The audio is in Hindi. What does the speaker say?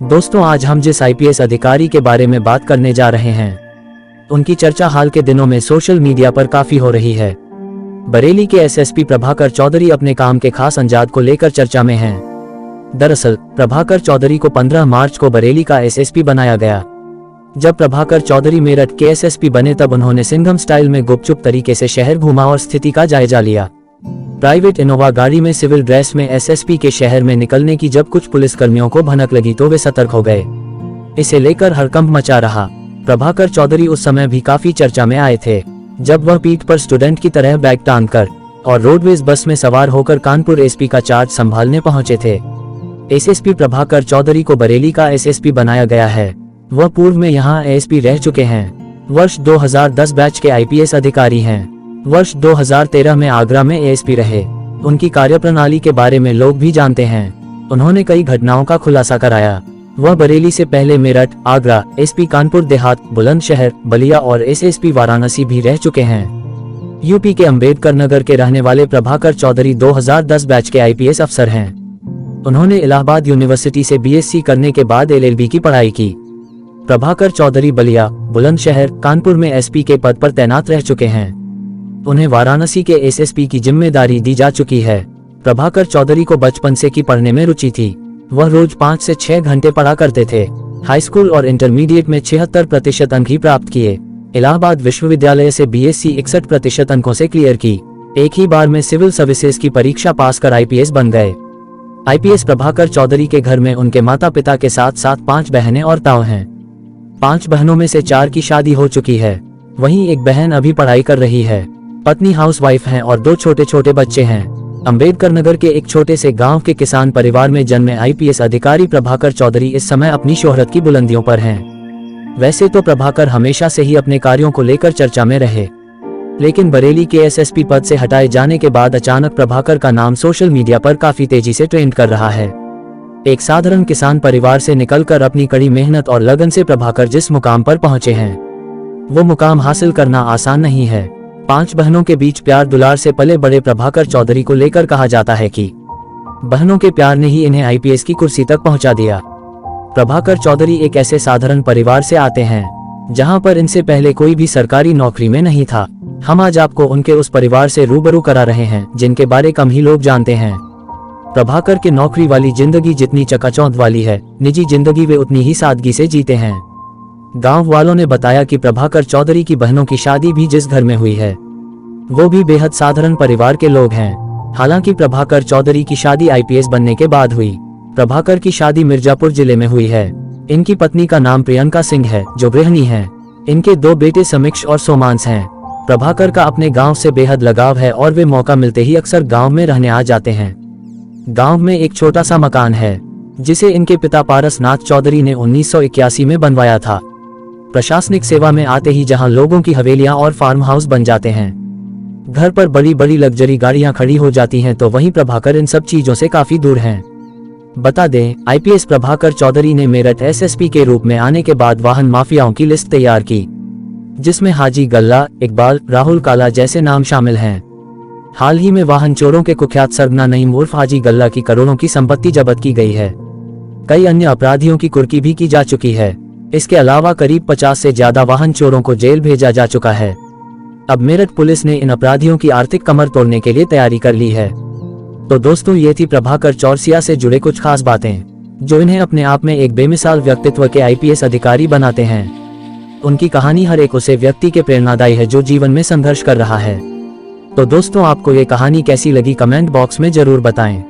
दोस्तों, आज हम जिस आईपीएस अधिकारी के बारे में बात करने जा रहे हैं, उनकी चर्चा हाल के दिनों में सोशल मीडिया पर काफी हो रही है। बरेली के एसएसपी प्रभाकर चौधरी अपने काम के खास अंजाद को लेकर चर्चा में हैं। दरअसल प्रभाकर चौधरी को 15 मार्च को बरेली का एसएसपी बनाया गया। जब प्रभाकर चौधरी मेरठ के एसएसपी बने तब उन्होंने सिंघम स्टाइल में गुपचुप तरीके से शहर घूमा और स्थिति का जायजा लिया। प्राइवेट इनोवा गाड़ी में सिविल ड्रेस में एसएसपी के शहर में निकलने की जब कुछ पुलिसकर्मियों को भनक लगी तो वे सतर्क हो गए। इसे लेकर हड़कंप मचा रहा। प्रभाकर चौधरी उस समय भी काफी चर्चा में आए थे, जब वह पीठ पर स्टूडेंट की तरह बैग टांगकर और रोडवेज बस में सवार होकर कानपुर एसपी का चार्ज संभालने पहुंचे थे। एसएसपी प्रभाकर चौधरी को बरेली का एसएसपी बनाया गया है। वह पूर्व में यहां एएसपी रह चुके हैं। वर्ष 2010 बैच के आईपीएस अधिकारी हैं। वर्ष 2013 में आगरा में एएसपी रहे। उनकी कार्यप्रणाली के बारे में लोग भी जानते हैं। उन्होंने कई घटनाओं का खुलासा कराया। वह बरेली से पहले मेरठ, आगरा, एसपी कानपुर देहात, बुलंदशहर, बलिया और एसएसपी वाराणसी भी रह चुके हैं। यूपी के अंबेडकर नगर के रहने वाले प्रभाकर चौधरी 2010 बैच के आईपीएस अफसर हैं। उन्होंने इलाहाबाद यूनिवर्सिटी से बीएससी करने के बाद एलएलबी की पढ़ाई की। प्रभाकर चौधरी बलिया, बुलंदशहर, कानपुर में एसपी के पद पर तैनात रह चुके हैं। उन्हें वाराणसी के एसएसपी की जिम्मेदारी दी जा चुकी है। प्रभाकर चौधरी को बचपन से की पढ़ने में रुचि थी। वह रोज 5 से 6 घंटे पढ़ा करते थे। हाई स्कूल और इंटरमीडिएट में 76% अंक ही प्राप्त किए। इलाहाबाद विश्वविद्यालय से बीएससी 61% अंकों से क्लियर की। एक ही बार में सिविल सर्विसेज की परीक्षा पास कर आईपीएस बन गए। आईपीएस प्रभाकर चौधरी के घर में उनके माता पिता के साथ साथ 5 बहनें और ताऊ हैं। 5 बहनों में से 4 की शादी हो चुकी है। वहीं एक बहन अभी पढ़ाई कर रही है। पत्नी हाउसवाइफ हैं और 2 छोटे छोटे बच्चे हैं। अंबेडकर नगर के एक छोटे से गांव के किसान परिवार में जन्मे आईपीएस अधिकारी प्रभाकर चौधरी इस समय अपनी शोहरत की बुलंदियों पर हैं। वैसे तो प्रभाकर हमेशा से ही अपने कार्यों को लेकर चर्चा में रहे, लेकिन बरेली के एसएसपी पद से हटाए जाने के बाद अचानक प्रभाकर का नाम सोशल मीडिया पर काफी तेजी से ट्रेंड कर रहा है। एक साधारण किसान परिवार से निकलकर अपनी कड़ी मेहनत और लगन से प्रभाकर जिस मुकाम पर पहुंचे हैं, वो मुकाम हासिल करना आसान नहीं है। 5 बहनों के बीच प्यार दुलार से पले बड़े प्रभाकर चौधरी को लेकर कहा जाता है कि बहनों के प्यार ने ही इन्हें आईपीएस की कुर्सी तक पहुंचा दिया। प्रभाकर चौधरी एक ऐसे साधारण परिवार से आते हैं जहां पर इनसे पहले कोई भी सरकारी नौकरी में नहीं था। हम आज आपको उनके उस परिवार से रूबरू करा रहे हैं जिनके बारे कम ही लोग जानते हैं। प्रभाकर की नौकरी वाली जिंदगी जितनी चकाचौंध वाली है, निजी जिंदगी वे उतनी ही सादगी से जीते हैं। गांव वालों ने बताया कि प्रभाकर चौधरी की बहनों की शादी भी जिस घर में हुई है, वो भी बेहद साधारण परिवार के लोग हैं। हालांकि प्रभाकर चौधरी की शादी आईपीएस बनने के बाद हुई। प्रभाकर की शादी मिर्जापुर जिले में हुई है। इनकी पत्नी का नाम प्रियंका सिंह है, जो गृहिणी है। इनके 2 बेटे समीक्ष और सोमांस हैं। प्रभाकर का अपने गाँव से बेहद लगाव है और वे मौका मिलते ही अक्सर गाँव में रहने आ जाते हैं। गाँव में एक छोटा सा मकान है जिसे इनके पिता पारसनाथ चौधरी ने 1981 में बनवाया था। प्रशासनिक सेवा में आते ही जहां लोगों की हवेलियां और फार्म हाउस बन जाते हैं, घर पर बड़ी बड़ी लग्जरी गाड़ियां खड़ी हो जाती हैं, तो वहीं प्रभाकर इन सब चीजों से काफी दूर हैं। बता दें, आईपीएस प्रभाकर चौधरी ने मेरठ एसएसपी के रूप में आने के बाद वाहन माफियाओं की लिस्ट तैयार की, जिसमें हाजी गल्ला, इकबाल, राहुल काला जैसे नाम शामिल हैं। हाल ही में वाहन चोरों के कुख्यात सरगना नईम उर्फ हाजी गल्ला की करोड़ों की संपत्ति जब्त की गई है। कई अन्य अपराधियों की कुर्की भी की जा चुकी है। इसके अलावा करीब 50 से ज्यादा वाहन चोरों को जेल भेजा जा चुका है। अब मेरठ पुलिस ने इन अपराधियों की आर्थिक कमर तोड़ने के लिए तैयारी कर ली है। तो दोस्तों, ये थी प्रभाकर चौरसिया से जुड़े कुछ खास बातें जो इन्हें अपने आप में एक बेमिसाल व्यक्तित्व के आईपीएस अधिकारी बनाते हैं। उनकी कहानी हर एक उसे व्यक्ति के प्रेरणादायी है जो जीवन में संघर्ष कर रहा है। तो दोस्तों, आपको ये कहानी कैसी लगी कमेंट बॉक्स में जरूर बताएं।